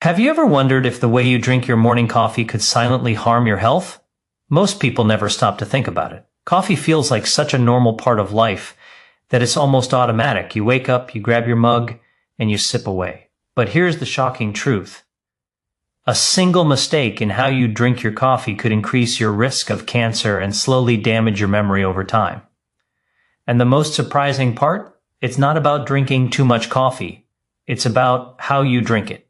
Have you ever wondered if the way you drink your morning coffee could silently harm your health? Most people never stop to think about it. Coffee feels like such a normal part of life that it's almost automatic. You wake up, you grab your mug, and you sip away. But here's the shocking truth. A single mistake in how you drink your coffee could increase your risk of cancer and slowly damage your memory over time. And the most surprising part? It's not about drinking too much coffee. It's about how you drink it.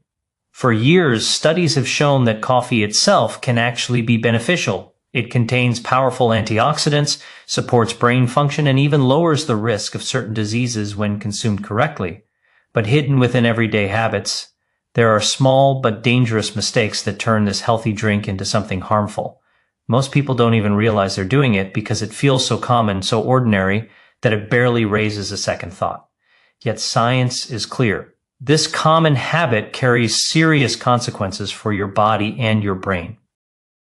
For years, studies have shown that coffee itself can actually be beneficial. It contains powerful antioxidants, supports brain function, and even lowers the risk of certain diseases when consumed correctly. But hidden within everyday habits, there are small but dangerous mistakes that turn this healthy drink into something harmful. Most people don't even realize they're doing it because it feels so common, so ordinary, that it barely raises a second thought. Yet science is clear. This common habit carries serious consequences for your body and your brain.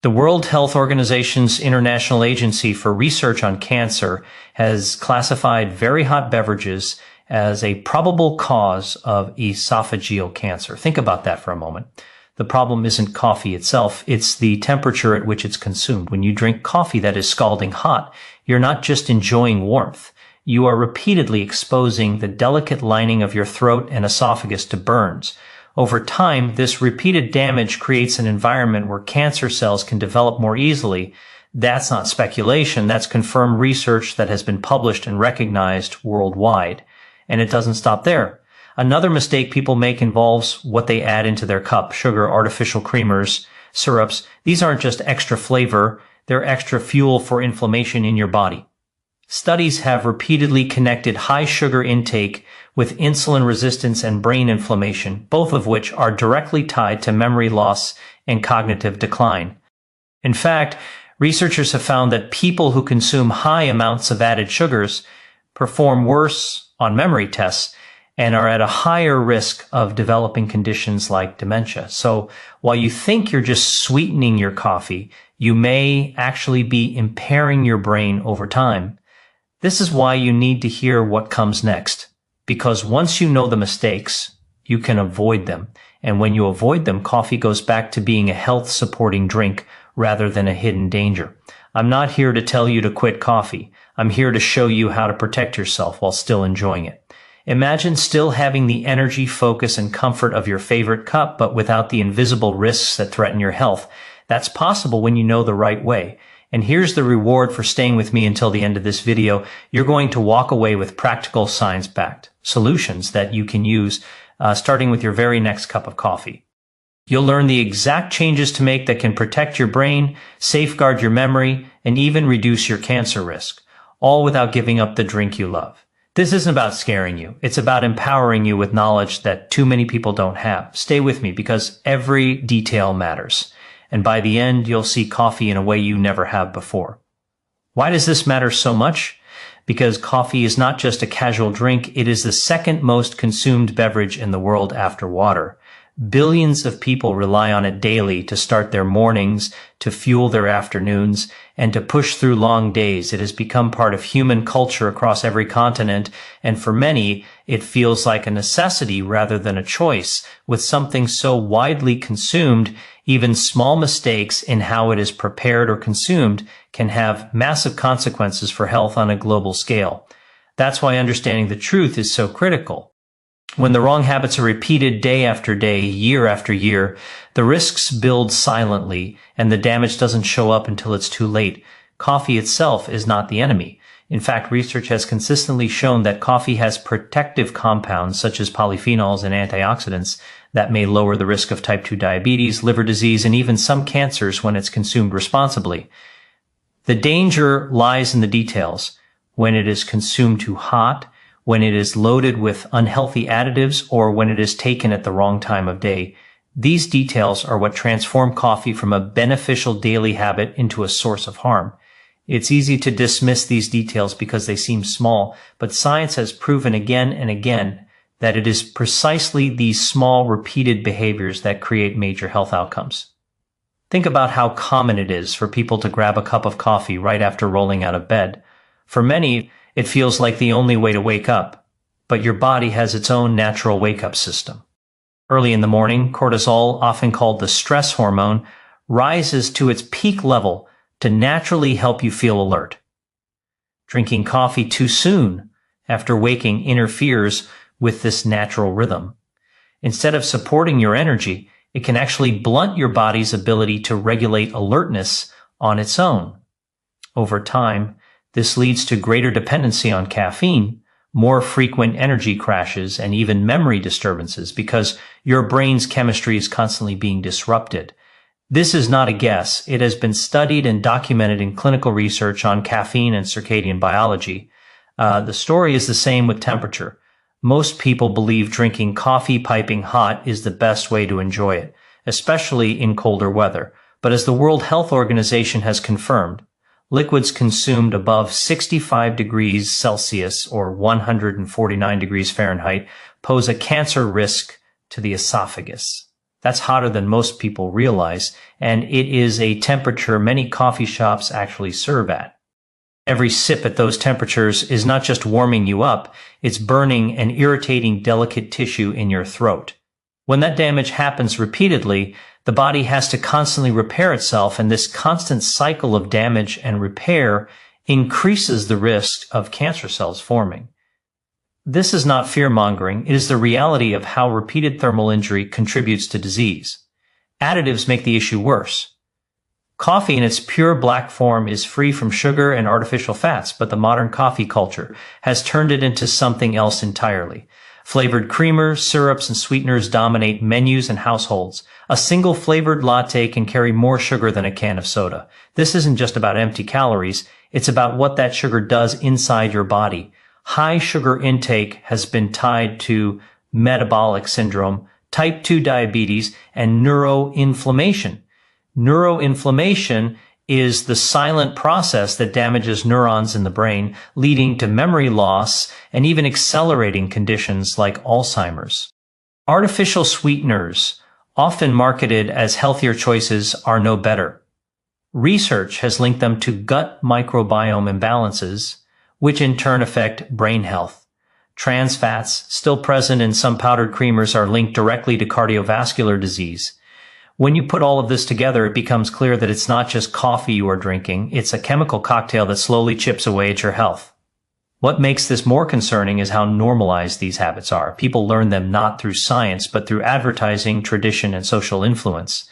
The World Health Organization's International Agency for Research on Cancer has classified very hot beverages as a probable cause of esophageal cancer. Think about that for a moment. The problem isn't coffee itself, it's the temperature at which it's consumed. When you drink coffee that is scalding hot, you're not just enjoying warmth. You are repeatedly exposing the delicate lining of your throat and esophagus to burns. Over time, this repeated damage creates an environment where cancer cells can develop more easily. That's not speculation, that's confirmed research that has been published and recognized worldwide. And it doesn't stop there. Another mistake people make involves what they add into their cup: sugar, artificial creamers, syrups. These aren't just extra flavor, they're extra fuel for inflammation in your body. Studies have repeatedly connected high sugar intake with insulin resistance and brain inflammation, both of which are directly tied to memory loss and cognitive decline. In fact, researchers have found that people who consume high amounts of added sugars perform worse on memory tests and are at a higher risk of developing conditions like dementia. So while you think you're just sweetening your coffee, you may actually be impairing your brain over time. This is why you need to hear what comes next, because once you know the mistakes, you can avoid them. And when you avoid them, coffee goes back to being a health-supporting drink rather than a hidden danger. I'm not here to tell you to quit coffee. I'm here to show you how to protect yourself while still enjoying it. Imagine still having the energy, focus, and comfort of your favorite cup, but without the invisible risks that threaten your health. That's possible when you know the right way. And here's the reward for staying with me until the end of this video. You're going to walk away with practical, science-backed solutions that you can use, starting with your very next cup of coffee. You'll learn the exact changes to make that can protect your brain, safeguard your memory, and even reduce your cancer risk, all without giving up the drink you love. This isn't about scaring you. It's about empowering you with knowledge that too many people don't have. Stay with me because every detail matters. And by the end, you'll see coffee in a way you never have before. Why does this matter so much? Because coffee is not just a casual drink, it is the second most consumed beverage in the world after water. Billions of people rely on it daily to start their mornings, to fuel their afternoons, and to push through long days. It has become part of human culture across every continent, and for many, it feels like a necessity rather than a choice. With something so widely consumed, even small mistakes in how it is prepared or consumed can have massive consequences for health on a global scale. That's why understanding the truth is so critical. When the wrong habits are repeated day after day, year after year, the risks build silently and the damage doesn't show up until it's too late. Coffee itself is not the enemy. In fact, research has consistently shown that coffee has protective compounds such as polyphenols and antioxidants that may lower the risk of type 2 diabetes, liver disease, and even some cancers when it's consumed responsibly. The danger lies in the details. When it is consumed too hot, when it is loaded with unhealthy additives, or when it is taken at the wrong time of day. These details are what transform coffee from a beneficial daily habit into a source of harm. It's easy to dismiss these details because they seem small, but science has proven again and again that it is precisely these small, repeated behaviors that create major health outcomes. Think about how common it is for people to grab a cup of coffee right after rolling out of bed. For many, it feels like the only way to wake up, but your body has its own natural wake-up system. Early in the morning, cortisol, often called the stress hormone, rises to its peak level to naturally help you feel alert. Drinking coffee too soon after waking interferes with this natural rhythm. Instead of supporting your energy, it can actually blunt your body's ability to regulate alertness on its own. Over time, this leads to greater dependency on caffeine, more frequent energy crashes, and even memory disturbances because your brain's chemistry is constantly being disrupted. This is not a guess. It has been studied and documented in clinical research on caffeine and circadian biology. The story is the same with temperature. Most people believe drinking coffee piping hot is the best way to enjoy it, especially in colder weather. But as the World Health Organization has confirmed, liquids consumed above 65 degrees Celsius or 149 degrees Fahrenheit pose a cancer risk to the esophagus. That's hotter than most people realize, and it is a temperature many coffee shops actually serve at. Every sip at those temperatures is not just warming you up, it's burning and irritating delicate tissue in your throat. When that damage happens repeatedly, the body has to constantly repair itself, and this constant cycle of damage and repair increases the risk of cancer cells forming. This is not fear-mongering, it is the reality of how repeated thermal injury contributes to disease. Additives make the issue worse. Coffee in its pure black form is free from sugar and artificial fats, but the modern coffee culture has turned it into something else entirely. Flavored creamers, syrups, and sweeteners dominate menus and households. A single flavored latte can carry more sugar than a can of soda. This isn't just about empty calories, it's about what that sugar does inside your body. High sugar intake has been tied to metabolic syndrome, type 2 diabetes, and neuroinflammation. Neuroinflammation is the silent process that damages neurons in the brain, leading to memory loss and even accelerating conditions like Alzheimer's. Artificial sweeteners, often marketed as healthier choices, are no better. Research has linked them to gut microbiome imbalances, which in turn affect brain health. Trans fats, still present in some powdered creamers, are linked directly to cardiovascular disease. When you put all of this together, it becomes clear that it's not just coffee you are drinking, it's a chemical cocktail that slowly chips away at your health. What makes this more concerning is how normalized these habits are. People learn them not through science, but through advertising, tradition, and social influence.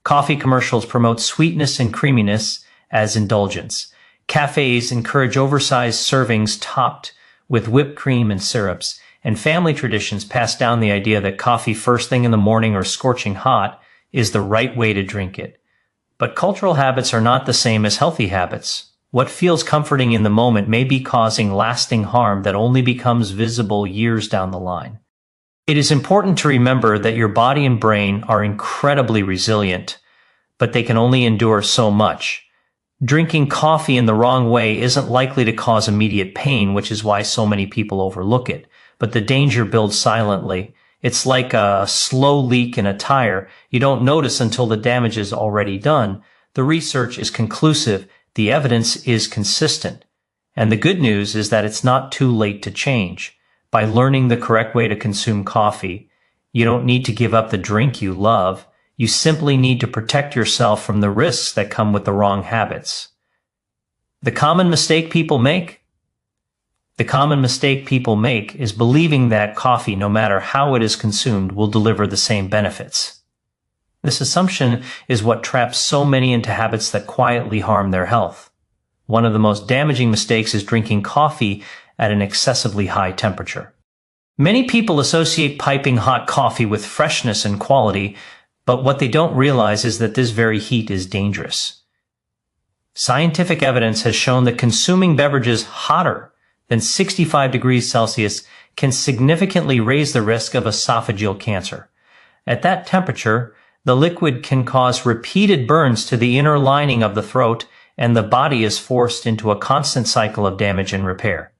Coffee commercials promote sweetness and creaminess as indulgence. Cafes encourage oversized servings topped with whipped cream and syrups, and family traditions pass down the idea that coffee first thing in the morning or scorching hot is the right way to drink it. But cultural habits are not the same as healthy habits. What feels comforting in the moment may be causing lasting harm that only becomes visible years down the line. It is important to remember that your body and brain are incredibly resilient, but they can only endure so much. Drinking coffee in the wrong way isn't likely to cause immediate pain, which is why so many people overlook it. But the danger builds silently. It's like a slow leak in a tire. You don't notice until the damage is already done. The research is conclusive. The evidence is consistent. And the good news is that it's not too late to change. By learning the correct way to consume coffee, you don't need to give up the drink you love. You simply need to protect yourself from the risks that come with the wrong habits. The common mistake people make is believing that coffee, no matter how it is consumed, will deliver the same benefits. This assumption is what traps so many into habits that quietly harm their health. One of the most damaging mistakes is drinking coffee at an excessively high temperature. Many people associate piping hot coffee with freshness and quality, but what they don't realize is that this very heat is dangerous. Scientific evidence has shown that consuming beverages hotter than 65 degrees Celsius can significantly raise the risk of esophageal cancer. At that temperature, the liquid can cause repeated burns to the inner lining of the throat, and the body is forced into a constant cycle of damage and repair.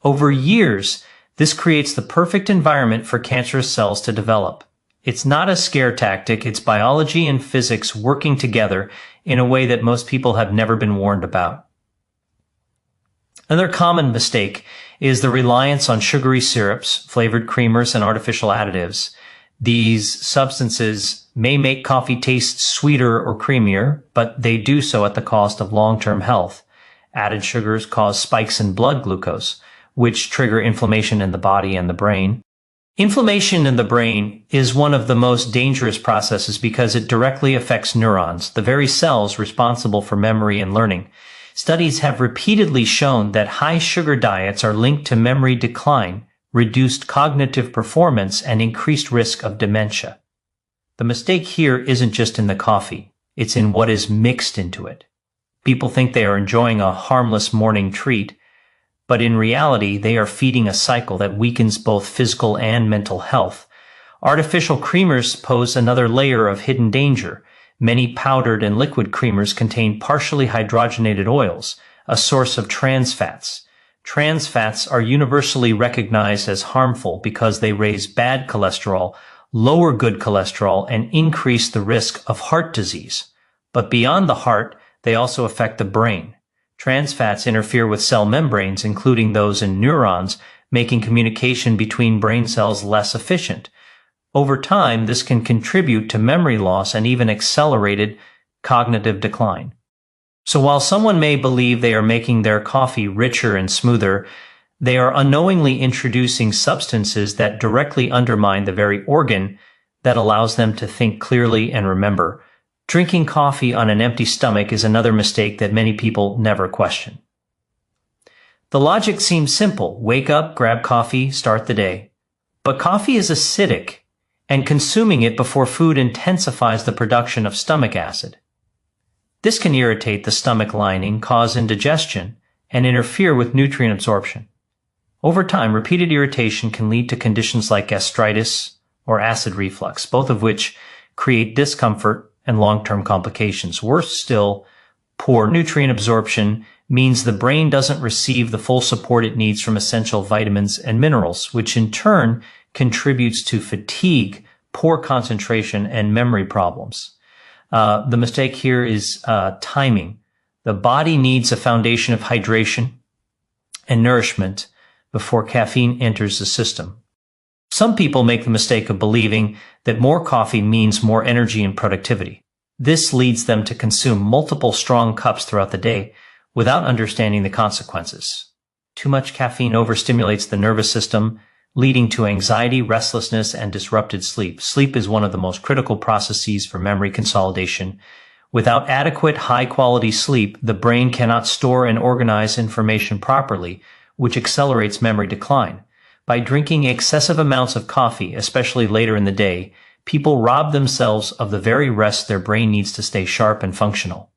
Over years, this creates the perfect environment for cancerous cells to develop. It's not a scare tactic, it's biology and physics working together in a way that most people have never been warned about. Another common mistake is the reliance on sugary syrups, flavored creamers, and artificial additives. These substances may make coffee taste sweeter or creamier, but they do so at the cost of long-term health. Added sugars cause spikes in blood glucose, which trigger inflammation in the body and the brain. Inflammation in the brain is one of the most dangerous processes because it directly affects neurons, the very cells responsible for memory and learning. Studies have repeatedly shown that high sugar diets are linked to memory decline, reduced cognitive performance, and increased risk of dementia. The mistake here isn't just in the coffee, it's in what is mixed into it. People think they are enjoying a harmless morning treat, but in reality, they are feeding a cycle that weakens both physical and mental health. Artificial creamers pose another layer of hidden danger. Many powdered and liquid creamers contain partially hydrogenated oils, a source of trans fats. Trans fats are universally recognized as harmful because they raise bad cholesterol, lower good cholesterol, and increase the risk of heart disease. But beyond the heart, they also affect the brain. Trans fats interfere with cell membranes, including those in neurons, making communication between brain cells less efficient. Over time, this can contribute to memory loss and even accelerated cognitive decline. So while someone may believe they are making their coffee richer and smoother, they are unknowingly introducing substances that directly undermine the very organ that allows them to think clearly and remember. Drinking coffee on an empty stomach is another mistake that many people never question. The logic seems simple. Wake up, grab coffee, start the day. But coffee is acidic, and consuming it before food intensifies the production of stomach acid. This can irritate the stomach lining, cause indigestion, and interfere with nutrient absorption. Over time, repeated irritation can lead to conditions like gastritis or acid reflux, both of which create discomfort and long-term complications. Worse still, poor nutrient absorption means the brain doesn't receive the full support it needs from essential vitamins and minerals, which in turn contributes to fatigue, poor concentration, and memory problems. The mistake here is timing. The body needs a foundation of hydration and nourishment before caffeine enters the system. Some people make the mistake of believing that more coffee means more energy and productivity. This leads them to consume multiple strong cups throughout the day without understanding the consequences. Too much caffeine overstimulates the nervous system, leading to anxiety, restlessness, and disrupted sleep. Sleep is one of the most critical processes for memory consolidation. Without adequate, high-quality sleep, the brain cannot store and organize information properly, which accelerates memory decline. By drinking excessive amounts of coffee, especially later in the day, people rob themselves of the very rest their brain needs to stay sharp and functional.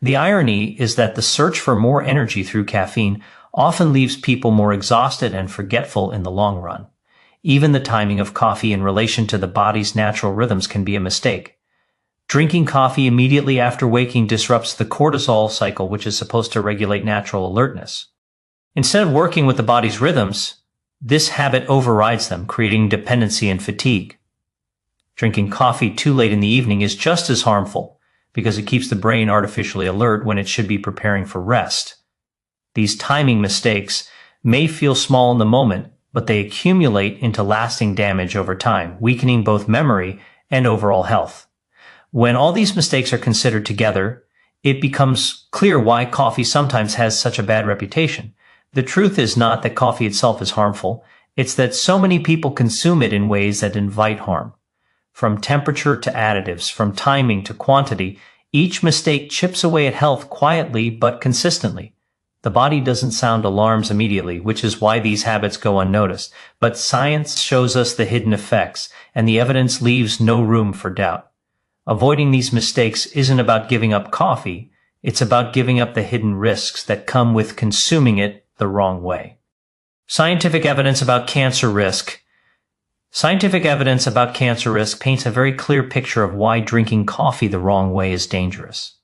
The irony is that the search for more energy through caffeine often leaves people more exhausted and forgetful in the long run. Even the timing of coffee in relation to the body's natural rhythms can be a mistake. Drinking coffee immediately after waking disrupts the cortisol cycle, which is supposed to regulate natural alertness. Instead of working with the body's rhythms, this habit overrides them, creating dependency and fatigue. Drinking coffee too late in the evening is just as harmful because it keeps the brain artificially alert when it should be preparing for rest. These timing mistakes may feel small in the moment, but they accumulate into lasting damage over time, weakening both memory and overall health. When all these mistakes are considered together, it becomes clear why coffee sometimes has such a bad reputation. The truth is not that coffee itself is harmful, it's that so many people consume it in ways that invite harm. From temperature to additives, from timing to quantity, each mistake chips away at health quietly but consistently. The body doesn't sound alarms immediately, which is why these habits go unnoticed. But science shows us the hidden effects, and the evidence leaves no room for doubt. Avoiding these mistakes isn't about giving up coffee, it's about giving up the hidden risks that come with consuming it the wrong way. Scientific evidence about cancer risk. Scientific evidence about cancer risk paints a very clear picture of why drinking coffee the wrong way is dangerous.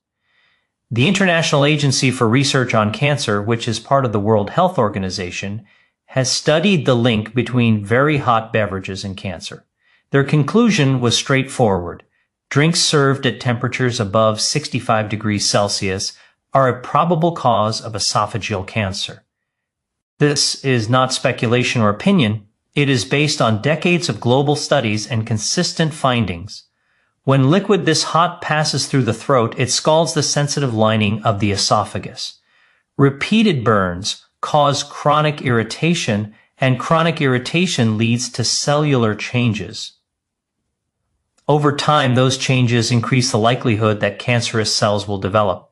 The International Agency for Research on Cancer, which is part of the World Health Organization, has studied the link between very hot beverages and cancer. Their conclusion was straightforward. Drinks served at temperatures above 65 degrees Celsius are a probable cause of esophageal cancer. This is not speculation or opinion, It is based on decades of global studies and consistent findings. When liquid this hot passes through the throat, it scalds the sensitive lining of the esophagus. Repeated burns cause chronic irritation, and chronic irritation leads to cellular changes. Over time, those changes increase the likelihood that cancerous cells will develop.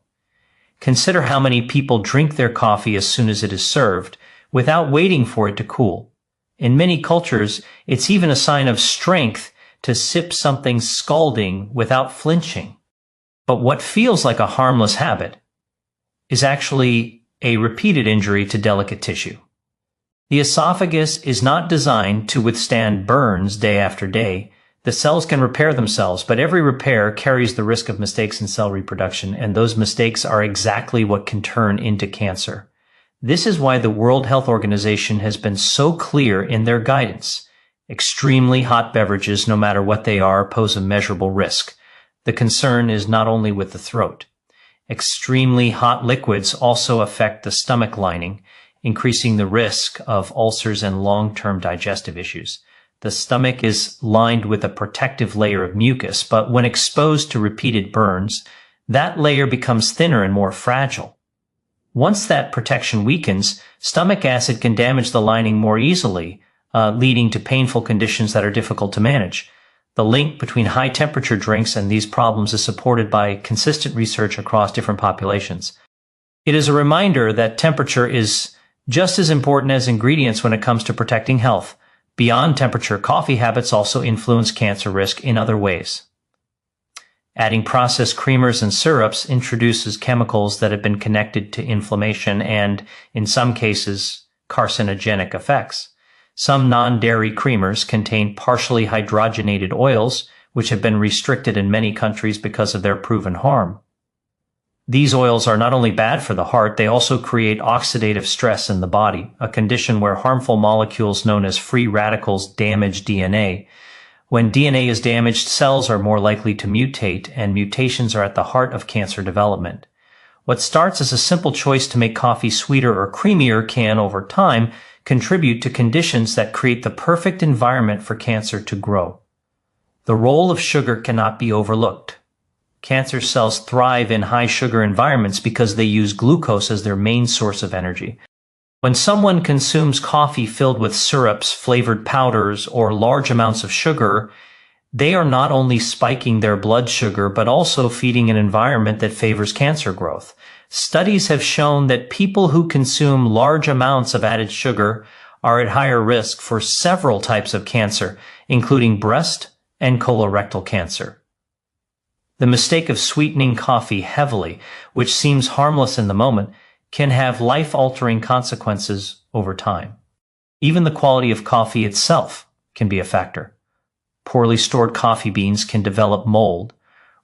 Consider how many people drink their coffee as soon as it is served, without waiting for it to cool. In many cultures, it's even a sign of strength to sip something scalding without flinching. But what feels like a harmless habit is actually a repeated injury to delicate tissue. The esophagus is not designed to withstand burns day after day. The cells can repair themselves, but every repair carries the risk of mistakes in cell reproduction, and those mistakes are exactly what can turn into cancer. This is why the World Health Organization has been so clear in their guidance. Extremely hot beverages, no matter what they are, pose a measurable risk. The concern is not only with the throat. Extremely hot liquids also affect the stomach lining, increasing the risk of ulcers and long-term digestive issues. The stomach is lined with a protective layer of mucus, but when exposed to repeated burns, that layer becomes thinner and more fragile. Once that protection weakens, stomach acid can damage the lining more easily, leading to painful conditions that are difficult to manage. The link between high-temperature drinks and these problems is supported by consistent research across different populations. It is a reminder that temperature is just as important as ingredients when it comes to protecting health. Beyond temperature, coffee habits also influence cancer risk in other ways. Adding processed creamers and syrups introduces chemicals that have been connected to inflammation and, in some cases, carcinogenic effects. Some non-dairy creamers contain partially hydrogenated oils, which have been restricted in many countries because of their proven harm. These oils are not only bad for the heart, they also create oxidative stress in the body, a condition where harmful molecules known as free radicals damage DNA. When DNA is damaged, cells are more likely to mutate, and mutations are at the heart of cancer development. What starts as a simple choice to make coffee sweeter or creamier can, over time, contribute to conditions that create the perfect environment for cancer to grow. The role of sugar cannot be overlooked. Cancer cells thrive in high-sugar environments because they use glucose as their main source of energy. When someone consumes coffee filled with syrups, flavored powders, or large amounts of sugar, they are not only spiking their blood sugar but also feeding an environment that favors cancer growth. Studies have shown that people who consume large amounts of added sugar are at higher risk for several types of cancer, including breast and colorectal cancer. The mistake of sweetening coffee heavily, which seems harmless in the moment, can have life-altering consequences over time. Even the quality of coffee itself can be a factor. Poorly stored coffee beans can develop mold,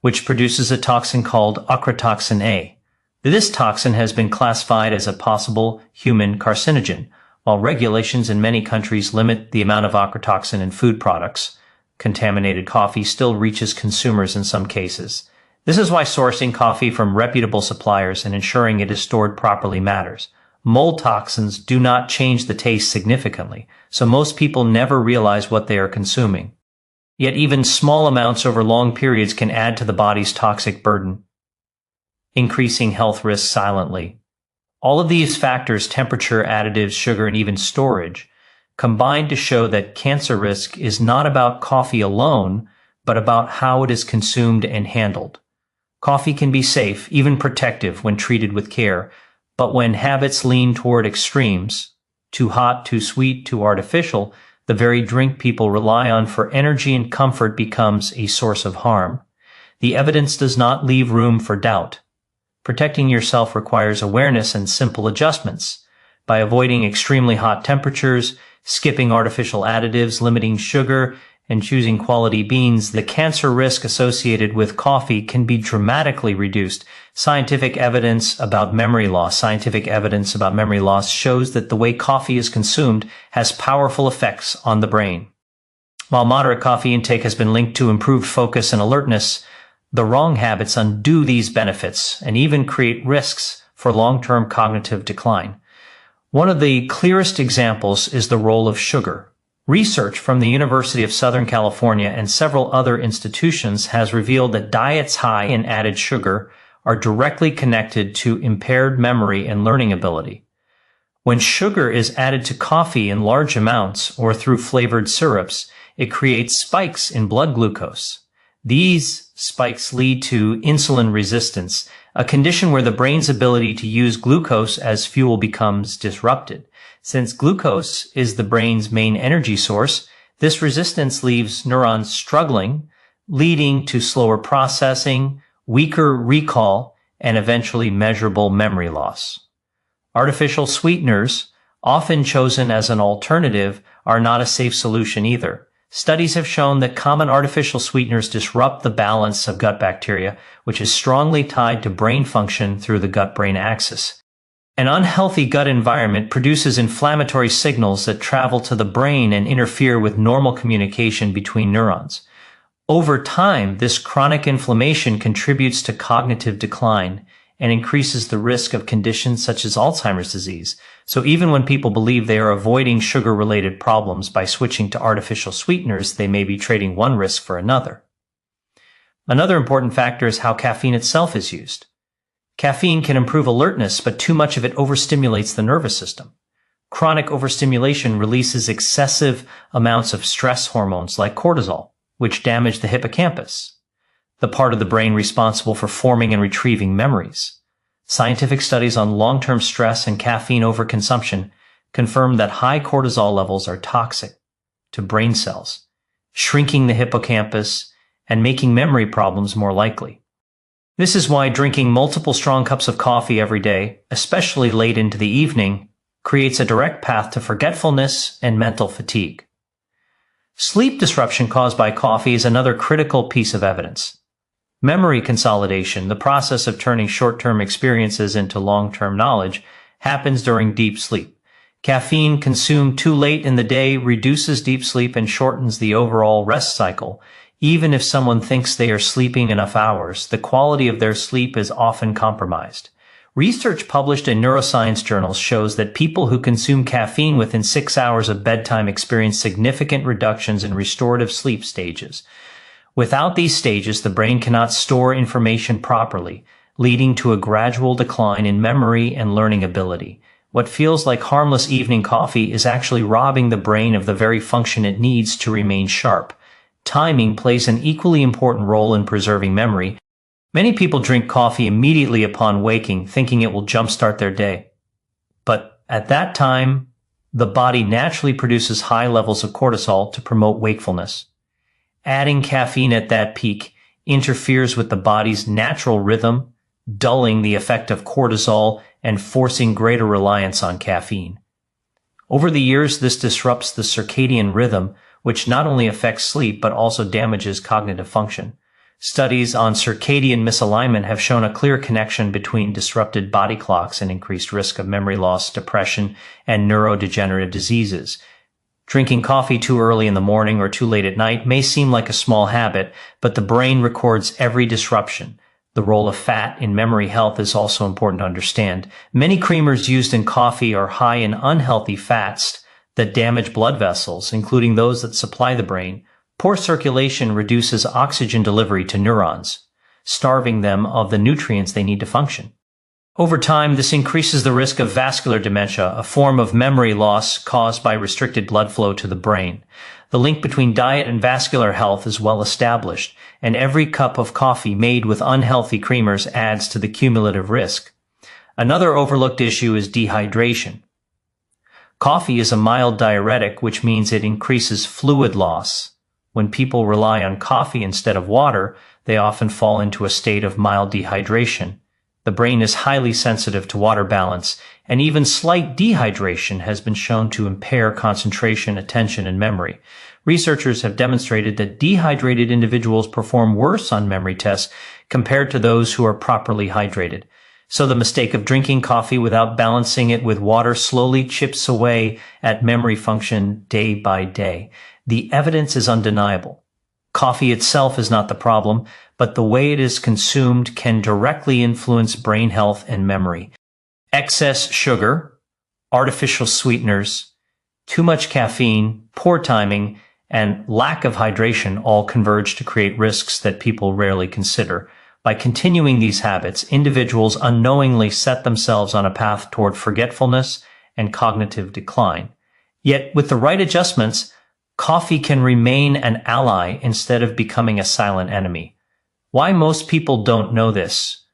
which produces a toxin called ochratoxin A. This toxin has been classified as a possible human carcinogen, while regulations in many countries limit the amount of ochratoxin in food products. Contaminated coffee still reaches consumers in some cases. This is why sourcing coffee from reputable suppliers and ensuring it is stored properly matters. Mold toxins do not change the taste significantly, so most people never realize what they are consuming. Yet even small amounts over long periods can add to the body's toxic burden, increasing health risks silently. All of these factors, temperature, additives, sugar, and even storage, combine to show that cancer risk is not about coffee alone, but about how it is consumed and handled. Coffee can be safe, even protective, when treated with care, but when habits lean toward extremes, too hot, too sweet, too artificial, the very drink people rely on for energy and comfort becomes a source of harm. The evidence does not leave room for doubt. Protecting yourself requires awareness and simple adjustments. By avoiding extremely hot temperatures, skipping artificial additives, limiting sugar, and choosing quality beans, the cancer risk associated with coffee can be dramatically reduced. Scientific evidence about memory loss shows that the way coffee is consumed has powerful effects on the brain. While moderate coffee intake has been linked to improved focus and alertness, the wrong habits undo these benefits and even create risks for long-term cognitive decline. One of the clearest examples is the role of sugar. Research from the University of Southern California and several other institutions has revealed that diets high in added sugar are directly connected to impaired memory and learning ability. When sugar is added to coffee in large amounts or through flavored syrups, it creates spikes in blood glucose. These spikes lead to insulin resistance, a condition where the brain's ability to use glucose as fuel becomes disrupted. Since glucose is the brain's main energy source, this resistance leaves neurons struggling, leading to slower processing, weaker recall, and eventually measurable memory loss. Artificial sweeteners, often chosen as an alternative, are not a safe solution either. Studies have shown that common artificial sweeteners disrupt the balance of gut bacteria, which is strongly tied to brain function through the gut-brain axis. An unhealthy gut environment produces inflammatory signals that travel to the brain and interfere with normal communication between neurons. Over time, this chronic inflammation contributes to cognitive decline and increases the risk of conditions such as Alzheimer's disease. So even when people believe they are avoiding sugar-related problems by switching to artificial sweeteners, they may be trading one risk for another. Another important factor is how caffeine itself is used. Caffeine can improve alertness, but too much of it overstimulates the nervous system. Chronic overstimulation releases excessive amounts of stress hormones like cortisol, which damage the hippocampus, the part of the brain responsible for forming and retrieving memories. Scientific studies on long-term stress and caffeine overconsumption confirm that high cortisol levels are toxic to brain cells, shrinking the hippocampus and making memory problems more likely. This is why drinking multiple strong cups of coffee every day, especially late into the evening, creates a direct path to forgetfulness and mental fatigue. Sleep disruption caused by coffee is another critical piece of evidence. Memory consolidation, the process of turning short-term experiences into long-term knowledge, happens during deep sleep. Caffeine consumed too late in the day reduces deep sleep and shortens the overall rest cycle. Even if someone thinks they are sleeping enough hours, the quality of their sleep is often compromised. Research published in neuroscience journals shows that people who consume caffeine within 6 hours of bedtime experience significant reductions in restorative sleep stages. Without these stages, the brain cannot store information properly, leading to a gradual decline in memory and learning ability. What feels like harmless evening coffee is actually robbing the brain of the very function it needs to remain sharp. Timing plays an equally important role in preserving memory. Many people drink coffee immediately upon waking, thinking it will jumpstart their day. But at that time, the body naturally produces high levels of cortisol to promote wakefulness. Adding caffeine at that peak interferes with the body's natural rhythm, dulling the effect of cortisol and forcing greater reliance on caffeine. Over the years, this disrupts the circadian rhythm, which not only affects sleep but also damages cognitive function. Studies on circadian misalignment have shown a clear connection between disrupted body clocks and increased risk of memory loss, depression, and neurodegenerative diseases. Drinking coffee too early in the morning or too late at night may seem like a small habit, but the brain records every disruption. The role of fat in memory health is also important to understand. Many creamers used in coffee are high in unhealthy fats that damage blood vessels, including those that supply the brain. Poor circulation reduces oxygen delivery to neurons, starving them of the nutrients they need to function. Over time, this increases the risk of vascular dementia, a form of memory loss caused by restricted blood flow to the brain. The link between diet and vascular health is well established, and every cup of coffee made with unhealthy creamers adds to the cumulative risk. Another overlooked issue is dehydration. Coffee is a mild diuretic, which means it increases fluid loss. When people rely on coffee instead of water, they often fall into a state of mild dehydration. The brain is highly sensitive to water balance, and even slight dehydration has been shown to impair concentration, attention, and memory. Researchers have demonstrated that dehydrated individuals perform worse on memory tests compared to those who are properly hydrated. So the mistake of drinking coffee without balancing it with water slowly chips away at memory function day by day. The evidence is undeniable. Coffee itself is not the problem, but the way it is consumed can directly influence brain health and memory. Excess sugar, artificial sweeteners, Too much caffeine, poor timing, and lack of hydration all converge to create risks that people rarely consider. By continuing these habits, individuals unknowingly set themselves on a path toward forgetfulness and cognitive decline. Yet, with the right adjustments, coffee can remain an ally instead of becoming a silent enemy. Why most people don't know this?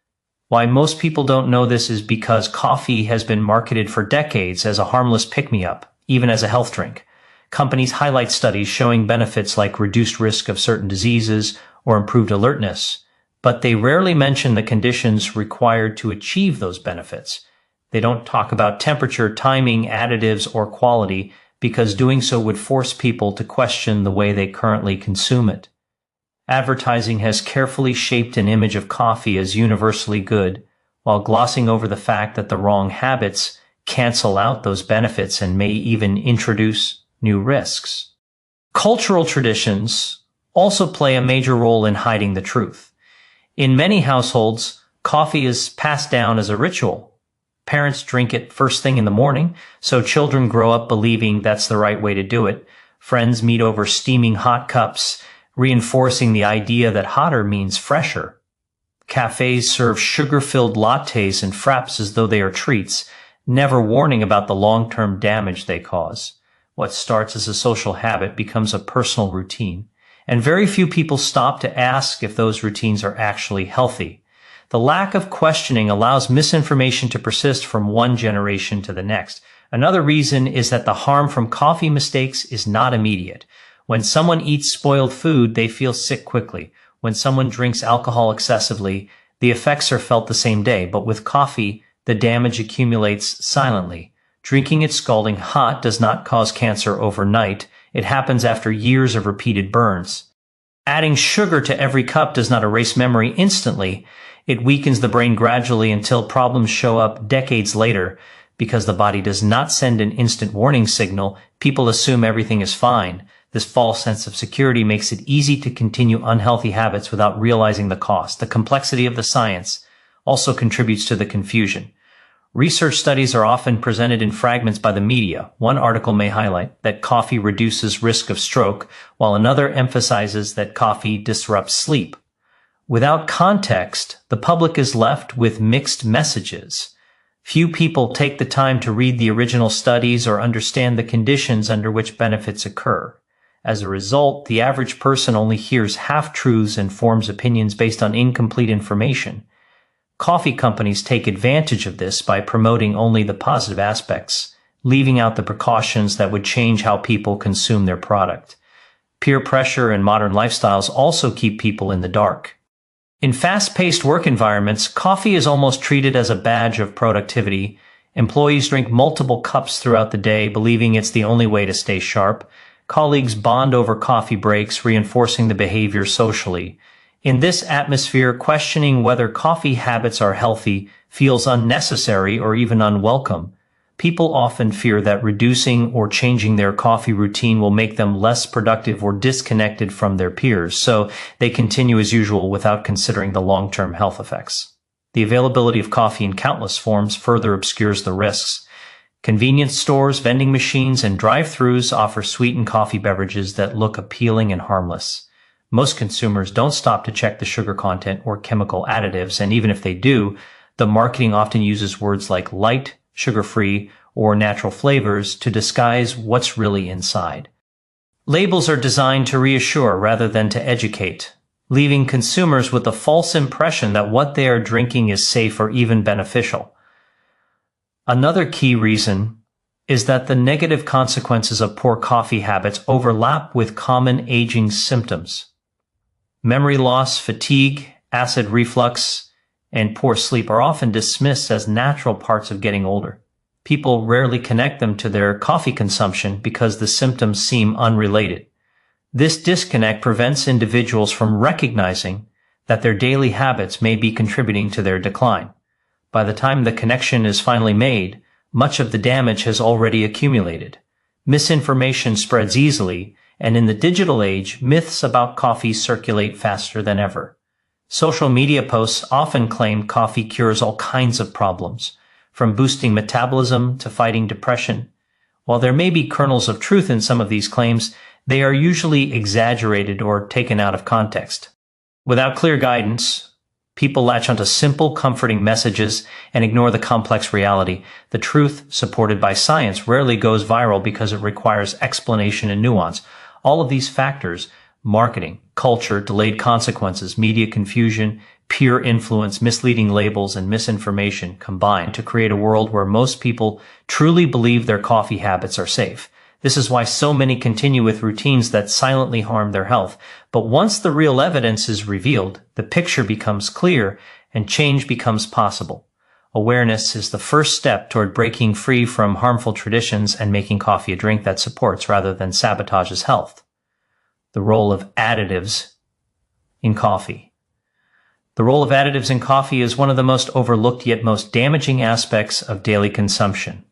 Why most people don't know this is because coffee has been marketed for decades as a harmless pick-me-up, even as a health drink. Companies highlight studies showing benefits like reduced risk of certain diseases or improved alertness, but they rarely mention the conditions required to achieve those benefits. They don't talk about temperature, timing, additives, or quality because doing so would force people to question the way they currently consume it. Advertising has carefully shaped an image of coffee as universally good, while glossing over the fact that the wrong habits cancel out those benefits and may even introduce new risks. Cultural traditions also play a major role in hiding the truth. In many households, coffee is passed down as a ritual. Parents drink it first thing in the morning, so children grow up believing that's the right way to do it. Friends meet over steaming hot cups, reinforcing the idea that hotter means fresher. Cafes serve sugar-filled lattes and fraps as though they are treats, never warning about the long-term damage they cause. What starts as a social habit becomes a personal routine, and very few people stop to ask if those routines are actually healthy. The lack of questioning allows misinformation to persist from one generation to the next. Another reason is that the harm from coffee mistakes is not immediate. When someone eats spoiled food, they feel sick quickly. When someone drinks alcohol excessively, the effects are felt the same day. But with coffee, the damage accumulates silently. Drinking it scalding hot does not cause cancer overnight. It happens after years of repeated burns. Adding sugar to every cup does not erase memory instantly. It weakens the brain gradually until problems show up decades later. Because the body does not send an instant warning signal, people assume everything is fine. This false sense of security makes it easy to continue unhealthy habits without realizing the cost. The complexity of the science also contributes to the confusion. Research studies are often presented in fragments by the media. One article may highlight that coffee reduces risk of stroke, while another emphasizes that coffee disrupts sleep. Without context, the public is left with mixed messages. Few people take the time to read the original studies or understand the conditions under which benefits occur. As a result, the average person only hears half-truths and forms opinions based on incomplete information. Coffee companies take advantage of this by promoting only the positive aspects, leaving out the precautions that would change how people consume their product. Peer pressure and modern lifestyles also keep people in the dark. In fast-paced work environments, coffee is almost treated as a badge of productivity. Employees drink multiple cups throughout the day, believing it's the only way to stay sharp. Colleagues bond over coffee breaks, reinforcing the behavior socially. In this atmosphere, questioning whether coffee habits are healthy feels unnecessary or even unwelcome. People often fear that reducing or changing their coffee routine will make them less productive or disconnected from their peers, so they continue as usual without considering the long-term health effects. The availability of coffee in countless forms further obscures the risks. Convenience stores, vending machines, and drive-thrus offer sweetened coffee beverages that look appealing and harmless. Most consumers don't stop to check the sugar content or chemical additives, and even if they do, the marketing often uses words like light, sugar-free, or natural flavors to disguise what's really inside. Labels are designed to reassure rather than to educate, leaving consumers with the false impression that what they are drinking is safe or even beneficial. Another key reason is that the negative consequences of poor coffee habits overlap with common aging symptoms. Memory loss, fatigue, acid reflux, and poor sleep are often dismissed as natural parts of getting older. People rarely connect them to their coffee consumption because the symptoms seem unrelated. This disconnect prevents individuals from recognizing that their daily habits may be contributing to their decline. By the time the connection is finally made, much of the damage has already accumulated. Misinformation spreads easily, and in the digital age, myths about coffee circulate faster than ever. Social media posts often claim coffee cures all kinds of problems, from boosting metabolism to fighting depression. While there may be kernels of truth in some of these claims, they are usually exaggerated or taken out of context. Without clear guidance, people latch onto simple, comforting messages and ignore the complex reality. The truth, supported by science, rarely goes viral because it requires explanation and nuance. All of these factors, marketing, culture, delayed consequences, media confusion, peer influence, misleading labels, and misinformation combine to create a world where most people truly believe their coffee habits are safe. This is why so many continue with routines that silently harm their health. But once the real evidence is revealed, the picture becomes clear and change becomes possible. Awareness is the first step toward breaking free from harmful traditions and making coffee a drink that supports rather than sabotages health. The role of additives in coffee. The role of additives in coffee is one of the most overlooked yet most damaging aspects of daily consumption.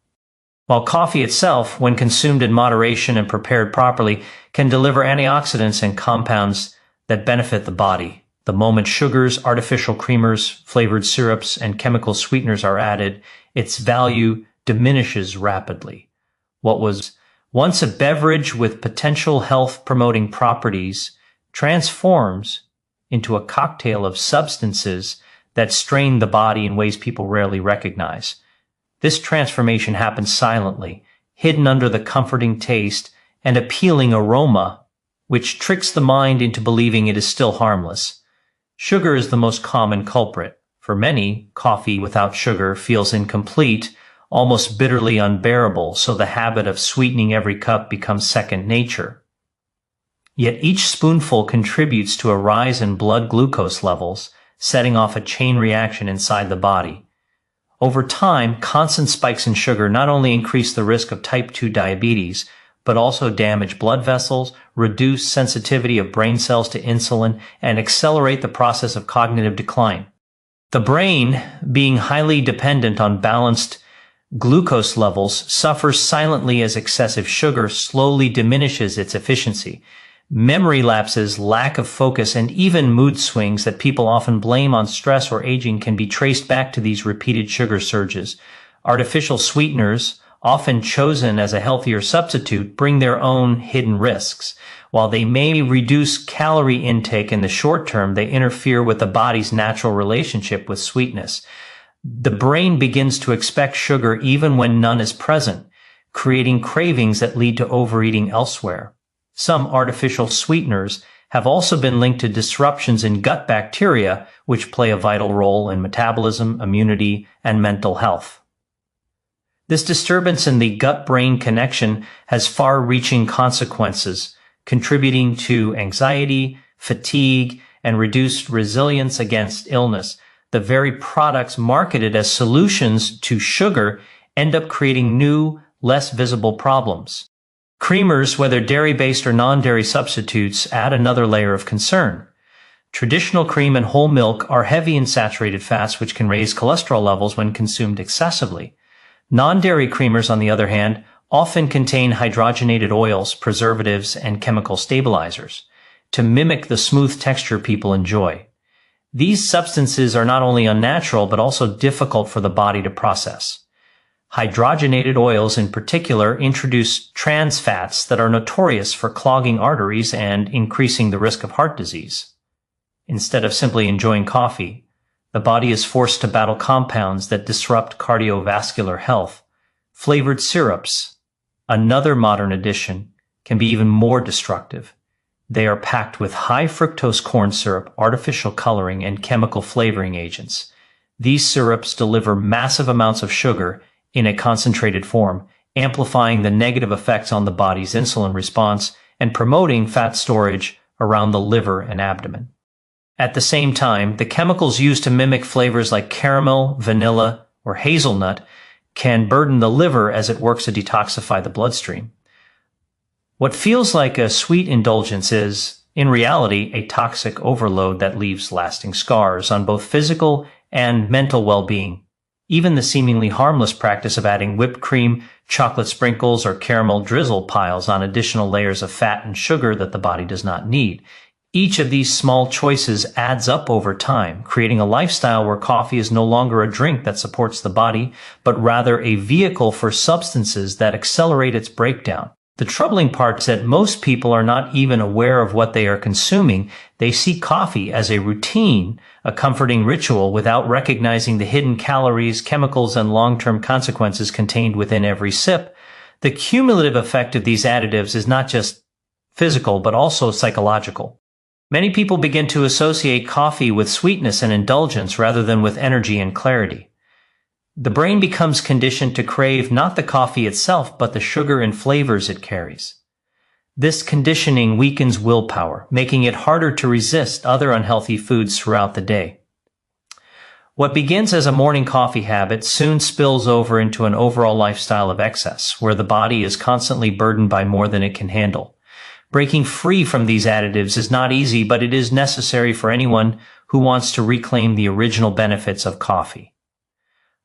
While coffee itself, when consumed in moderation and prepared properly, can deliver antioxidants and compounds that benefit the body, the moment sugars, artificial creamers, flavored syrups, and chemical sweeteners are added, its value diminishes rapidly. What was once a beverage with potential health-promoting properties transforms into a cocktail of substances that strain the body in ways people rarely recognize. This transformation happens silently, hidden under the comforting taste and appealing aroma, which tricks the mind into believing it is still harmless. Sugar is the most common culprit. For many, coffee without sugar feels incomplete, almost bitterly unbearable, so the habit of sweetening every cup becomes second nature. Yet each spoonful contributes to a rise in blood glucose levels, setting off a chain reaction inside the body. Over time, constant spikes in sugar not only increase the risk of type 2 diabetes, but also damage blood vessels, reduce sensitivity of brain cells to insulin, and accelerate the process of cognitive decline. The brain, being highly dependent on balanced glucose levels, suffers silently as excessive sugar slowly diminishes its efficiency. Memory lapses, lack of focus, and even mood swings that people often blame on stress or aging can be traced back to these repeated sugar surges. Artificial sweeteners, often chosen as a healthier substitute, bring their own hidden risks. While they may reduce calorie intake in the short term, they interfere with the body's natural relationship with sweetness. The brain begins to expect sugar even when none is present, creating cravings that lead to overeating elsewhere. Some artificial sweeteners have also been linked to disruptions in gut bacteria, which play a vital role in metabolism, immunity, and mental health. This disturbance in the gut-brain connection has far-reaching consequences, contributing to anxiety, fatigue, and reduced resilience against illness. The very products marketed as solutions to sugar end up creating new, less visible problems. Creamers, whether dairy-based or non-dairy substitutes, add another layer of concern. Traditional cream and whole milk are heavy in saturated fats, which can raise cholesterol levels when consumed excessively. Non-dairy creamers, on the other hand, often contain hydrogenated oils, preservatives, and chemical stabilizers to mimic the smooth texture people enjoy. These substances are not only unnatural, but also difficult for the body to process. Hydrogenated oils in particular introduce trans fats that are notorious for clogging arteries and increasing the risk of heart disease. Instead of simply enjoying coffee, the body is forced to battle compounds that disrupt cardiovascular health. Flavored syrups, another modern addition, can be even more destructive. They are packed with high fructose corn syrup, artificial coloring, and chemical flavoring agents. These syrups deliver massive amounts of sugar in a concentrated form, amplifying the negative effects on the body's insulin response and promoting fat storage around the liver and abdomen. At the same time, the chemicals used to mimic flavors like caramel, vanilla, or hazelnut can burden the liver as it works to detoxify the bloodstream. What feels like a sweet indulgence is, in reality, a toxic overload that leaves lasting scars on both physical and mental well-being. Even the seemingly harmless practice of adding whipped cream, chocolate sprinkles, or caramel drizzle piles on additional layers of fat and sugar that the body does not need. Each of these small choices adds up over time, creating a lifestyle where coffee is no longer a drink that supports the body, but rather a vehicle for substances that accelerate its breakdown. The troubling part is that most people are not even aware of what they are consuming. They see coffee as a routine, a comforting ritual, without recognizing the hidden calories, chemicals, and long-term consequences contained within every sip. The cumulative effect of these additives is not just physical, but also psychological. Many people begin to associate coffee with sweetness and indulgence rather than with energy and clarity. The brain becomes conditioned to crave not the coffee itself, but the sugar and flavors it carries. This conditioning weakens willpower, making it harder to resist other unhealthy foods throughout the day. What begins as a morning coffee habit soon spills over into an overall lifestyle of excess, where the body is constantly burdened by more than it can handle. Breaking free from these additives is not easy, but it is necessary for anyone who wants to reclaim the original benefits of coffee.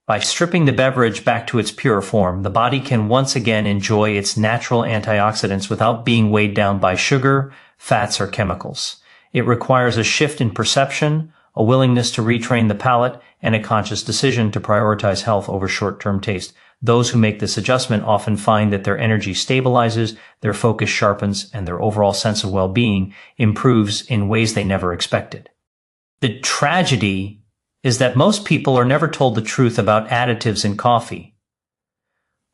By stripping the beverage back to its pure form, the body can once again enjoy its natural antioxidants without being weighed down by sugar, fats, or chemicals. It requires a shift in perception, a willingness to retrain the palate, and a conscious decision to prioritize health over short-term taste. Those who make this adjustment often find that their energy stabilizes, their focus sharpens, and their overall sense of well-being improves in ways they never expected. The tragedy is that most people are never told the truth about additives in coffee.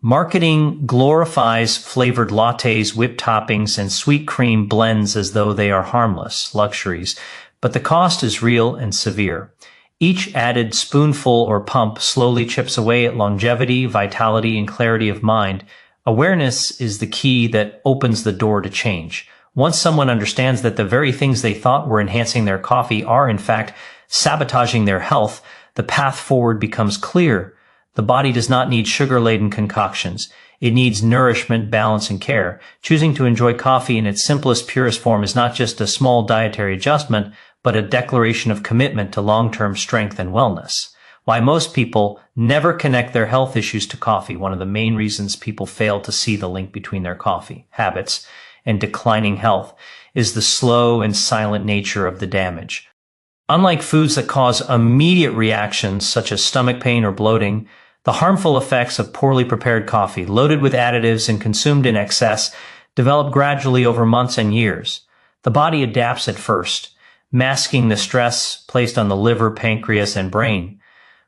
Marketing glorifies flavored lattes, whipped toppings, and sweet cream blends as though they are harmless luxuries, but the cost is real and severe. Each added spoonful or pump slowly chips away at longevity, vitality, and clarity of mind. Awareness is the key that opens the door to change. Once someone understands that the very things they thought were enhancing their coffee are, in fact, sabotaging their health, the path forward becomes clear. The body does not need sugar-laden concoctions. It needs nourishment, balance, and care. Choosing to enjoy coffee in its simplest, purest form is not just a small dietary adjustment, but a declaration of commitment to long-term strength and wellness. Why most people never connect their health issues to coffee. One of the main reasons people fail to see the link between their coffee habits and declining health is the slow and silent nature of the damage. Unlike foods that cause immediate reactions such as stomach pain or bloating, the harmful effects of poorly prepared coffee, loaded with additives and consumed in excess, develop gradually over months and years. The body adapts at first, masking the stress placed on the liver, pancreas, and brain.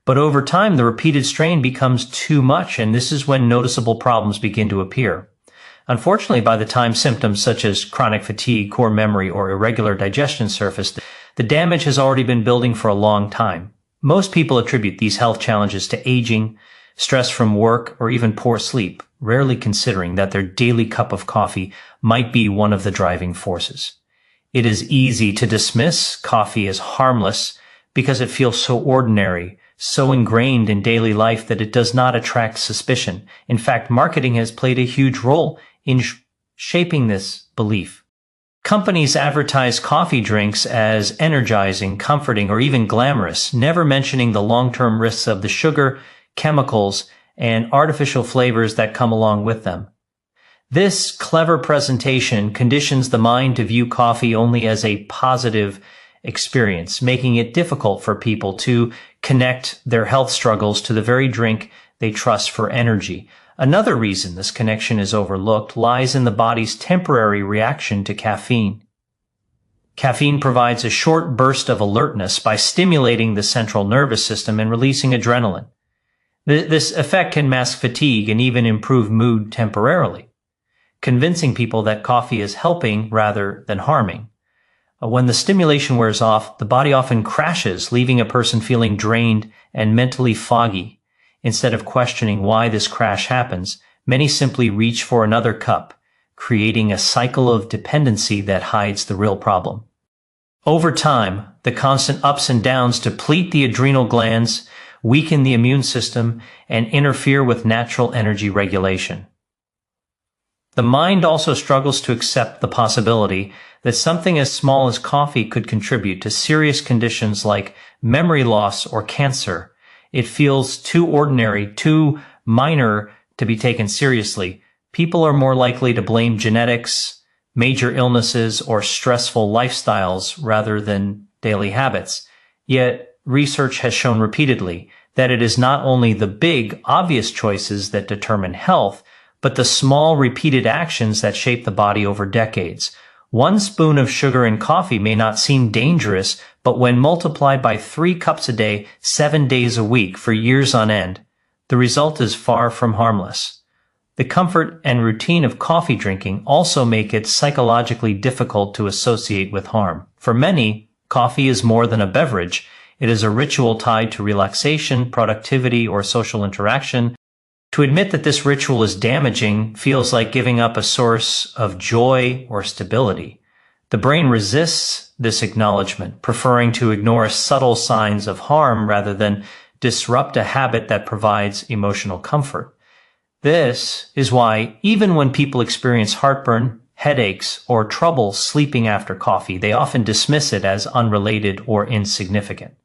But over time, the repeated strain becomes too much, and this is when noticeable problems begin to appear. Unfortunately, by the time symptoms such as chronic fatigue, poor memory, or irregular digestion surface, the damage has already been building for a long time. Most people attribute these health challenges to aging, stress from work, or even poor sleep, rarely considering that their daily cup of coffee might be one of the driving forces. It is easy to dismiss coffee as harmless because it feels so ordinary, so ingrained in daily life that it does not attract suspicion. In fact, marketing has played a huge role in shaping this belief. Companies advertise coffee drinks as energizing, comforting, or even glamorous, never mentioning the long-term risks of the sugar, chemicals, and artificial flavors that come along with them. This clever presentation conditions the mind to view coffee only as a positive experience, making it difficult for people to connect their health struggles to the very drink they trust for energy. Another reason this connection is overlooked lies in the body's temporary reaction to caffeine. Caffeine provides a short burst of alertness by stimulating the central nervous system and releasing adrenaline. This effect can mask fatigue and even improve mood temporarily, convincing people that coffee is helping rather than harming. When the stimulation wears off, the body often crashes, leaving a person feeling drained and mentally foggy. Instead of questioning why this crash happens, many simply reach for another cup, creating a cycle of dependency that hides the real problem. Over time, the constant ups and downs deplete the adrenal glands, weaken the immune system, and interfere with natural energy regulation. The mind also struggles to accept the possibility that something as small as coffee could contribute to serious conditions like memory loss or cancer. It feels too ordinary, too minor to be taken seriously. People are more likely to blame genetics, major illnesses, or stressful lifestyles rather than daily habits. Yet, research has shown repeatedly that it is not only the big, obvious choices that determine health, but the small, repeated actions that shape the body over decades. One spoon of sugar in coffee may not seem dangerous, but when multiplied by 3 cups a day, 7 days a week for years on end, the result is far from harmless. The comfort and routine of coffee drinking also make it psychologically difficult to associate with harm. For many, coffee is more than a beverage. It is a ritual tied to relaxation, productivity, or social interaction. To admit that this ritual is damaging feels like giving up a source of joy or stability. The brain resists this acknowledgement, preferring to ignore subtle signs of harm rather than disrupt a habit that provides emotional comfort. This is why, even when people experience heartburn, headaches, or trouble sleeping after coffee, they often dismiss it as unrelated or insignificant.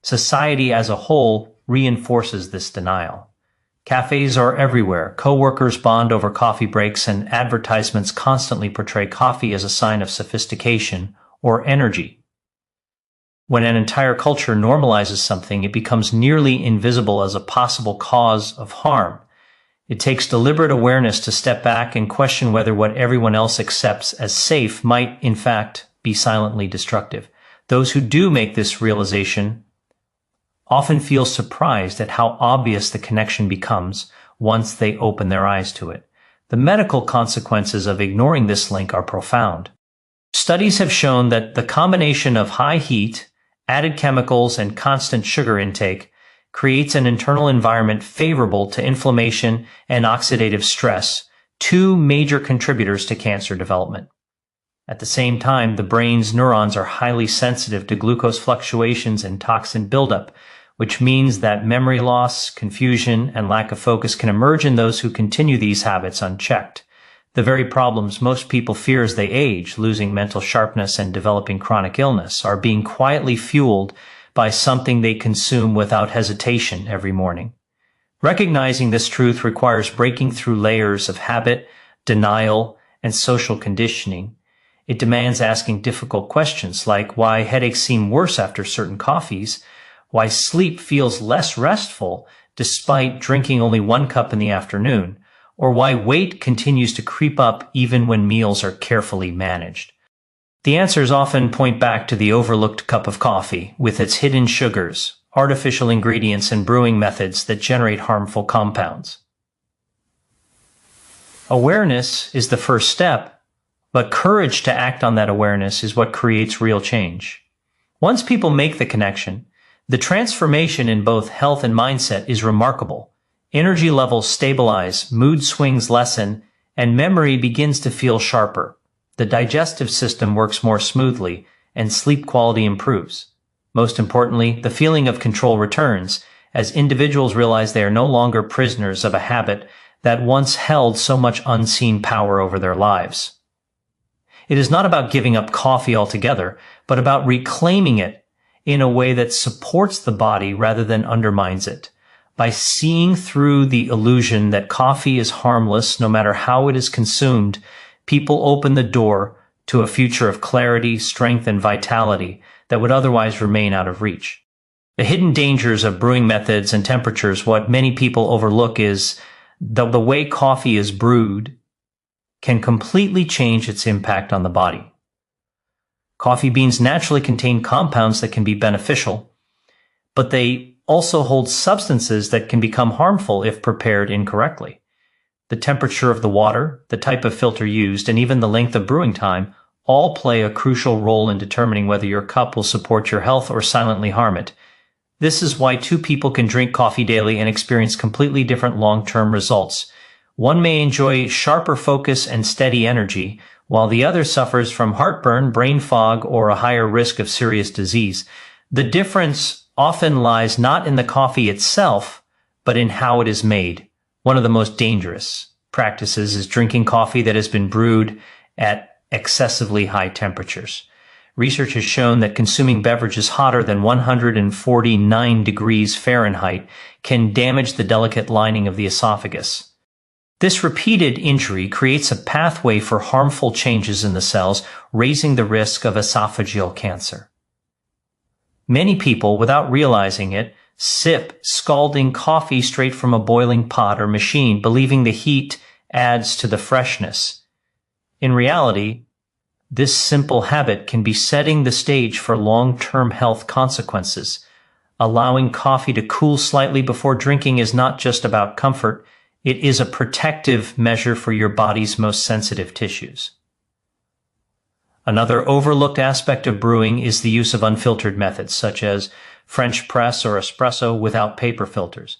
Society as a whole reinforces this denial. Cafes are everywhere. Coworkers bond over coffee breaks, and advertisements constantly portray coffee as a sign of sophistication or energy. When an entire culture normalizes something, it becomes nearly invisible as a possible cause of harm. It takes deliberate awareness to step back and question whether what everyone else accepts as safe might, in fact, be silently destructive. Those who do make this realization often feel surprised at how obvious the connection becomes once they open their eyes to it. The medical consequences of ignoring this link are profound. Studies have shown that the combination of high heat, added chemicals, and constant sugar intake creates an internal environment favorable to inflammation and oxidative stress, 2 major contributors to cancer development. At the same time, the brain's neurons are highly sensitive to glucose fluctuations and toxin buildup, which means that memory loss, confusion, and lack of focus can emerge in those who continue these habits unchecked. The very problems most people fear as they age, losing mental sharpness and developing chronic illness, are being quietly fueled by something they consume without hesitation every morning. Recognizing this truth requires breaking through layers of habit, denial, and social conditioning. It demands asking difficult questions like why headaches seem worse after certain coffees, why sleep feels less restful despite drinking only 1 cup in the afternoon, or why weight continues to creep up even when meals are carefully managed. The answers often point back to the overlooked cup of coffee, with its hidden sugars, artificial ingredients, and brewing methods that generate harmful compounds. Awareness is the first step, but courage to act on that awareness is what creates real change. Once people make the connection, the transformation in both health and mindset is remarkable. Energy levels stabilize, mood swings lessen, and memory begins to feel sharper. The digestive system works more smoothly, and sleep quality improves. Most importantly, the feeling of control returns, as individuals realize they are no longer prisoners of a habit that once held so much unseen power over their lives. It is not about giving up coffee altogether, but about reclaiming it in a way that supports the body rather than undermines it. By seeing through the illusion that coffee is harmless no matter how it is consumed, people open the door to a future of clarity, strength, and vitality that would otherwise remain out of reach. The hidden dangers of brewing methods and temperatures, what many people overlook is that the way coffee is brewed can completely change its impact on the body. Coffee beans naturally contain compounds that can be beneficial, but they also hold substances that can become harmful if prepared incorrectly. The temperature of the water, the type of filter used, and even the length of brewing time all play a crucial role in determining whether your cup will support your health or silently harm it. This is why 2 people can drink coffee daily and experience completely different long-term results. One may enjoy sharper focus and steady energy, while the other suffers from heartburn, brain fog, or a higher risk of serious disease. The difference often lies not in the coffee itself, but in how it is made. One of the most dangerous practices is drinking coffee that has been brewed at excessively high temperatures. Research has shown that consuming beverages hotter than 149 degrees Fahrenheit can damage the delicate lining of the esophagus. This repeated injury creates a pathway for harmful changes in the cells, raising the risk of esophageal cancer. Many people, without realizing it, sip scalding coffee straight from a boiling pot or machine, believing the heat adds to the freshness. In reality, this simple habit can be setting the stage for long-term health consequences. Allowing coffee to cool slightly before drinking is not just about comfort, it is a protective measure for your body's most sensitive tissues. Another overlooked aspect of brewing is the use of unfiltered methods, such as French press or espresso without paper filters.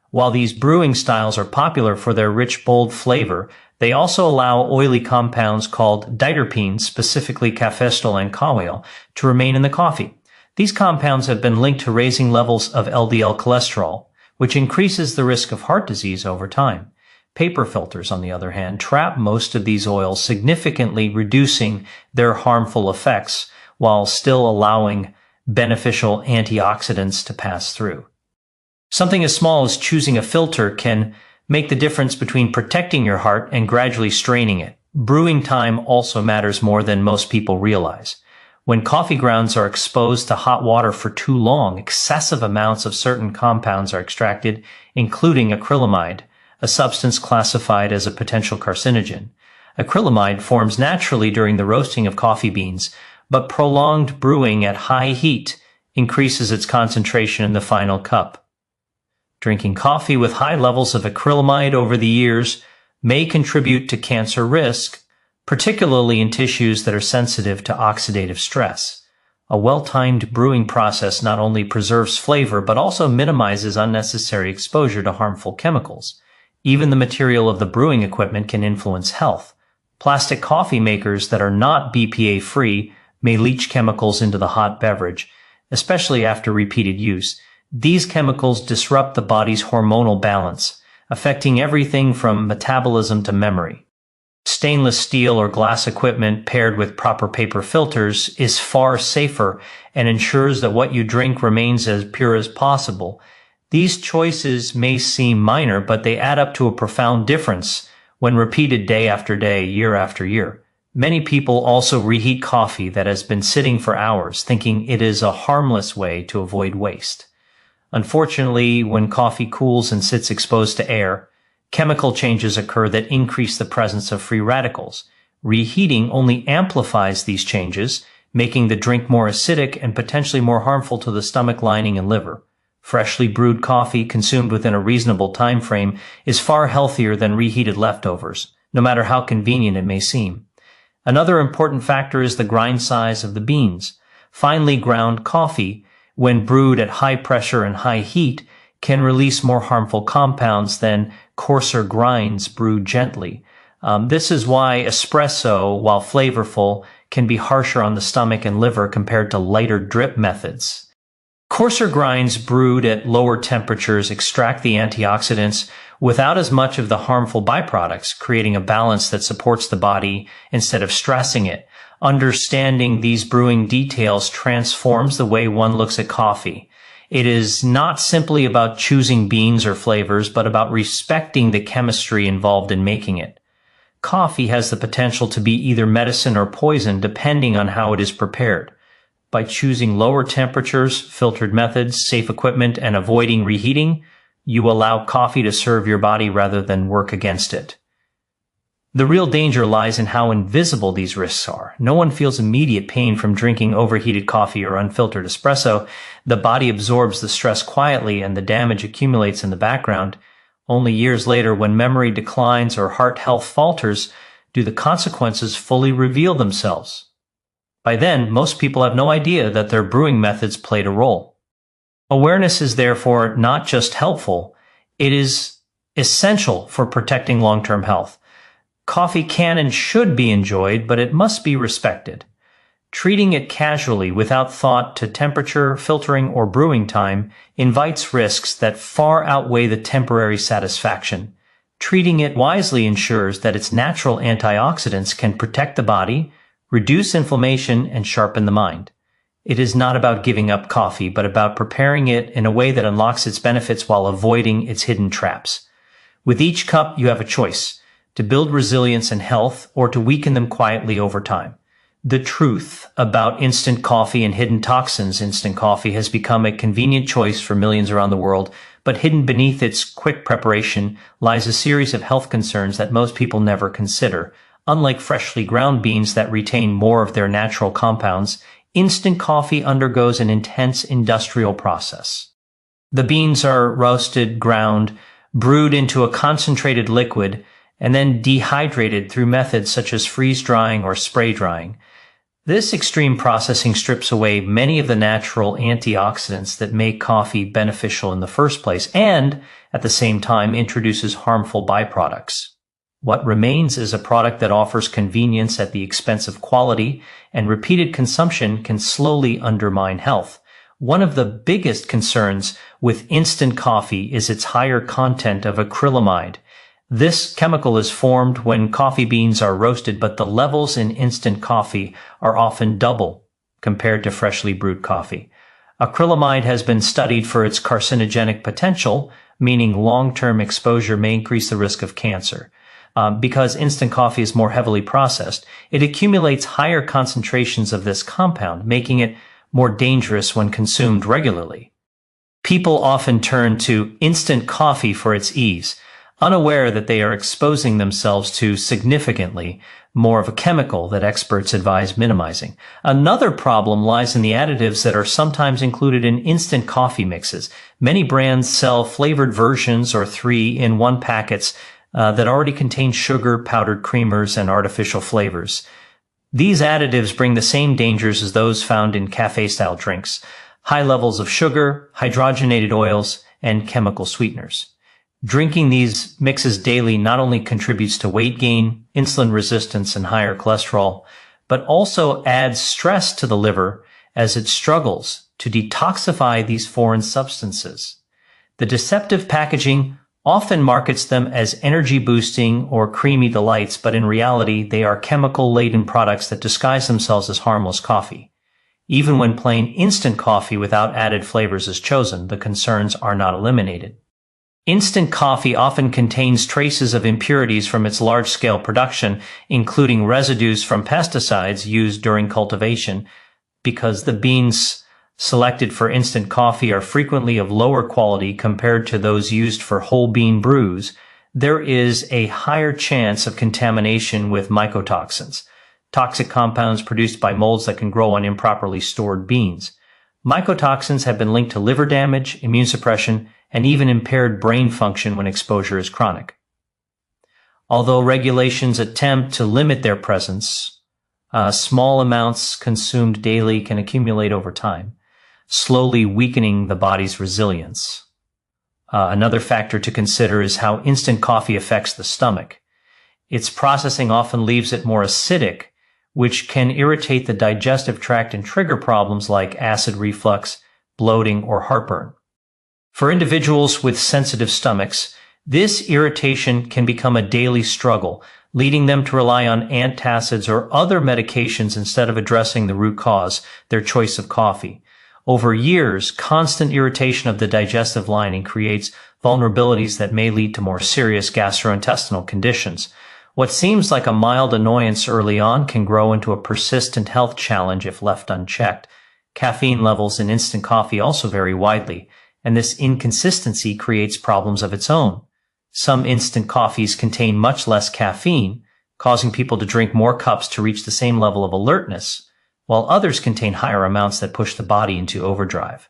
While these brewing styles are popular for their rich, bold flavor, they also allow oily compounds called diterpenes, specifically cafestol and kawiol, to remain in the coffee. These compounds have been linked to raising levels of LDL cholesterol, which increases the risk of heart disease over time. Paper filters, on the other hand, trap most of these oils, significantly reducing their harmful effects while still allowing beneficial antioxidants to pass through. Something as small as choosing a filter can make the difference between protecting your heart and gradually straining it. Brewing time also matters more than most people realize. When coffee grounds are exposed to hot water for too long, excessive amounts of certain compounds are extracted, including acrylamide, a substance classified as a potential carcinogen. Acrylamide forms naturally during the roasting of coffee beans, but prolonged brewing at high heat increases its concentration in the final cup. Drinking coffee with high levels of acrylamide over the years may contribute to cancer risk, particularly in tissues that are sensitive to oxidative stress. A well-timed brewing process not only preserves flavor but also minimizes unnecessary exposure to harmful chemicals. Even the material of the brewing equipment can influence health. Plastic coffee makers that are not BPA-free may leach chemicals into the hot beverage, especially after repeated use. These chemicals disrupt the body's hormonal balance, affecting everything from metabolism to memory. Stainless steel or glass equipment paired with proper paper filters is far safer and ensures that what you drink remains as pure as possible. These choices may seem minor, but they add up to a profound difference when repeated day after day, year after year. Many people also reheat coffee that has been sitting for hours, thinking it is a harmless way to avoid waste. Unfortunately, when coffee cools and sits exposed to air, chemical changes occur that increase the presence of free radicals. Reheating only amplifies these changes, making the drink more acidic and potentially more harmful to the stomach lining and liver. Freshly brewed coffee consumed within a reasonable time frame is far healthier than reheated leftovers, no matter how convenient it may seem. Another important factor is the grind size of the beans. Finely ground coffee, when brewed at high pressure and high heat, can release more harmful compounds than coarser grinds brewed gently. This is why espresso, while flavorful, can be harsher on the stomach and liver compared to lighter drip methods. Coarser grinds brewed at lower temperatures extract the antioxidants without as much of the harmful byproducts, creating a balance that supports the body instead of stressing it. Understanding these brewing details transforms the way one looks at coffee. It is not simply about choosing beans or flavors, but about respecting the chemistry involved in making it. Coffee has the potential to be either medicine or poison depending on how it is prepared. By choosing lower temperatures, filtered methods, safe equipment, and avoiding reheating, you allow coffee to serve your body rather than work against it. The real danger lies in how invisible these risks are. No one feels immediate pain from drinking overheated coffee or unfiltered espresso. The body absorbs the stress quietly and the damage accumulates in the background. Only years later, when memory declines or heart health falters, do the consequences fully reveal themselves. By then, most people have no idea that their brewing methods played a role. Awareness is therefore not just helpful, it is essential for protecting long-term health. Coffee can and should be enjoyed, but it must be respected. Treating it casually without thought to temperature, filtering, or brewing time invites risks that far outweigh the temporary satisfaction. Treating it wisely ensures that its natural antioxidants can protect the body, reduce inflammation, and sharpen the mind. It is not about giving up coffee, but about preparing it in a way that unlocks its benefits while avoiding its hidden traps. With each cup, you have a choice: to build resilience and health or to weaken them quietly over time. The truth about instant coffee and hidden toxins. Instant coffee has become a convenient choice for millions around the world, but hidden beneath its quick preparation lies a series of health concerns that most people never consider. Unlike freshly ground beans that retain more of their natural compounds, instant coffee undergoes an intense industrial process. The beans are roasted, ground, brewed into a concentrated liquid, and then dehydrated through methods such as freeze drying or spray drying. This extreme processing strips away many of the natural antioxidants that make coffee beneficial in the first place and, at the same time, introduces harmful byproducts. What remains is a product that offers convenience at the expense of quality, and repeated consumption can slowly undermine health. One of the biggest concerns with instant coffee is its higher content of acrylamide. This chemical is formed when coffee beans are roasted, but the levels in instant coffee are often double compared to freshly brewed coffee. Acrylamide has been studied for its carcinogenic potential, meaning long-term exposure may increase the risk of cancer. Because instant coffee is more heavily processed, it accumulates higher concentrations of this compound, making it more dangerous when consumed regularly. People often turn to instant coffee for its ease, unaware that they are exposing themselves to significantly more of a chemical that experts advise minimizing. Another problem lies in the additives that are sometimes included in instant coffee mixes. Many brands sell flavored versions or 3-in-1 packets that already contain sugar, powdered creamers, and artificial flavors. These additives bring the same dangers as those found in cafe-style drinks: high levels of sugar, hydrogenated oils, and chemical sweeteners. Drinking these mixes daily not only contributes to weight gain, insulin resistance, and higher cholesterol, but also adds stress to the liver as it struggles to detoxify these foreign substances. The deceptive packaging often markets them as energy-boosting or creamy delights, but in reality, they are chemical-laden products that disguise themselves as harmless coffee. Even when plain instant coffee without added flavors is chosen, the concerns are not eliminated. Instant coffee often contains traces of impurities from its large-scale production, including residues from pesticides used during cultivation. Because the beans selected for instant coffee are frequently of lower quality compared to those used for whole bean brews, there is a higher chance of contamination with mycotoxins, toxic compounds produced by molds that can grow on improperly stored beans. Mycotoxins have been linked to liver damage, immune suppression, and even impaired brain function when exposure is chronic. Although regulations attempt to limit their presence, small amounts consumed daily can accumulate over time, slowly weakening the body's resilience. Another factor to consider is how instant coffee affects the stomach. Its processing often leaves it more acidic, which can irritate the digestive tract and trigger problems like acid reflux, bloating, or heartburn. For individuals with sensitive stomachs, this irritation can become a daily struggle, leading them to rely on antacids or other medications instead of addressing the root cause, their choice of coffee. Over years, constant irritation of the digestive lining creates vulnerabilities that may lead to more serious gastrointestinal conditions. What seems like a mild annoyance early on can grow into a persistent health challenge if left unchecked. Caffeine levels in instant coffee also vary widely, and this inconsistency creates problems of its own. Some instant coffees contain much less caffeine, causing people to drink more cups to reach the same level of alertness, while others contain higher amounts that push the body into overdrive.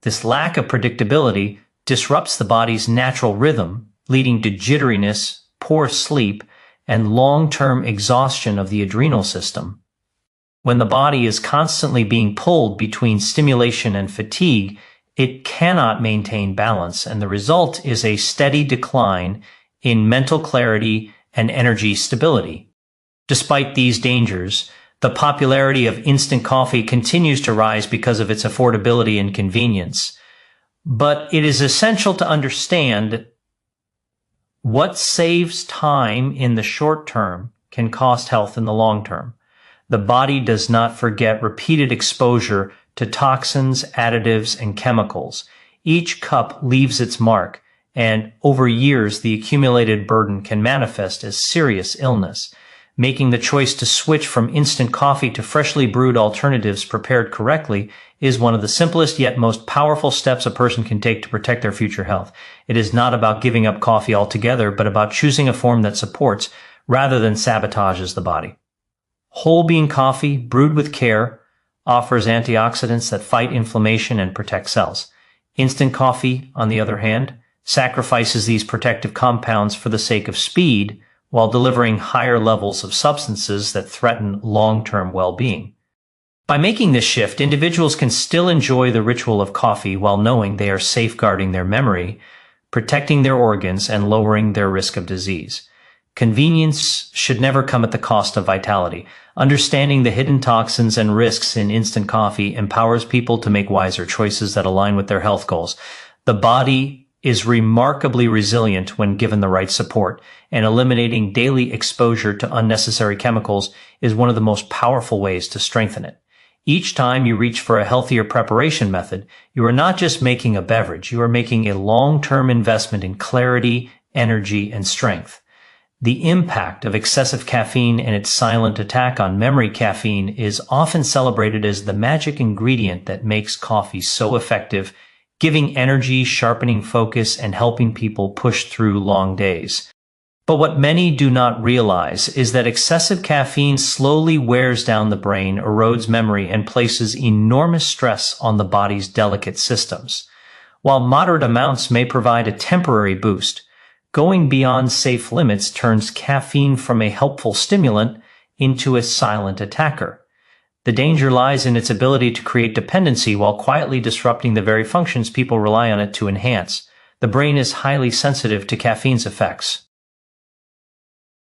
This lack of predictability disrupts the body's natural rhythm, leading to jitteriness, poor sleep, and long-term exhaustion of the adrenal system. When the body is constantly being pulled between stimulation and fatigue, it cannot maintain balance, and the result is a steady decline in mental clarity and energy stability. Despite these dangers, the popularity of instant coffee continues to rise because of its affordability and convenience. But it is essential to understand what saves time in the short term can cost health in the long term. The body does not forget repeated exposure to toxins, additives, and chemicals. Each cup leaves its mark, and over years the accumulated burden can manifest as serious illness. Making the choice to switch from instant coffee to freshly brewed alternatives prepared correctly is one of the simplest yet most powerful steps a person can take to protect their future health. It is not about giving up coffee altogether, but about choosing a form that supports rather than sabotages the body. Whole bean coffee, brewed with care, offers antioxidants that fight inflammation and protect cells. Instant coffee, on the other hand, sacrifices these protective compounds for the sake of speed, while delivering higher levels of substances that threaten long-term well-being. By making this shift, individuals can still enjoy the ritual of coffee while knowing they are safeguarding their memory, protecting their organs, and lowering their risk of disease. Convenience should never come at the cost of vitality. Understanding the hidden toxins and risks in instant coffee empowers people to make wiser choices that align with their health goals. The body is remarkably resilient when given the right support, and eliminating daily exposure to unnecessary chemicals is one of the most powerful ways to strengthen it. Each time you reach for a healthier preparation method, you are not just making a beverage, you are making a long-term investment in clarity, energy, and strength. The impact of excessive caffeine and its silent attack on memory. Caffeine is often celebrated as the magic ingredient that makes coffee so effective, giving energy, sharpening focus, and helping people push through long days. But what many do not realize is that excessive caffeine slowly wears down the brain, erodes memory, and places enormous stress on the body's delicate systems. While moderate amounts may provide a temporary boost, going beyond safe limits turns caffeine from a helpful stimulant into a silent attacker. The danger lies in its ability to create dependency while quietly disrupting the very functions people rely on it to enhance. The brain is highly sensitive to caffeine's effects.